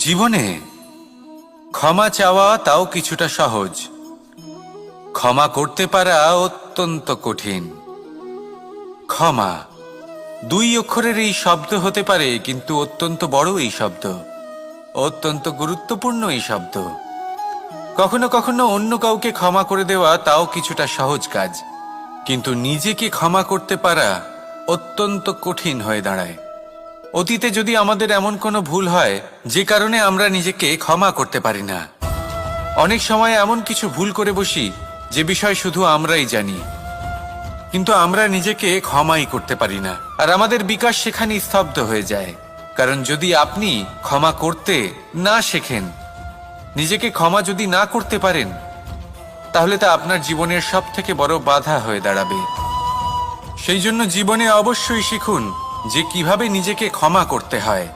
জীবনে ক্ষমা চাওয়া তাও কিছুটা সহজ, ক্ষমা করতে পারা অত্যন্ত কঠিন। ক্ষমা দুই অক্ষরের এই শব্দ হতে পারে, কিন্তু অত্যন্ত বড় এই শব্দ, অত্যন্ত গুরুত্বপূর্ণ এই শব্দ। কখনো কখনো অন্য কাউকে ক্ষমা করে দেওয়া তাও কিছুটা সহজ কাজ, কিন্তু নিজেকে ক্ষমা করতে পারা অত্যন্ত কঠিন হয়ে দাঁড়ায়। অতীতে যদি আমাদের এমন কোনো ভুল হয় যে কারণে আমরা নিজেকে ক্ষমা করতে পারি না, অনেক সময় এমন কিছু ভুল করে বসি যে বিষয় শুধু আমরাই জানি, কিন্তু আমরা নিজেকে ক্ষমাই করতে পারি না। আর আমাদের বিকাশ সেখানেই স্তব্ধ হয়ে যায়। কারণ যদি আপনি ক্ষমা করতে না শেখেন, নিজেকে ক্ষমা যদি না করতে পারেন, তাহলে তা আপনার জীবনের সব থেকে বড় বাধা হয়ে দাঁড়াবে। সেই জন্য জীবনে অবশ্যই শিখুন যে কিভাবে নিজেকে ক্ষমা করতে হয়।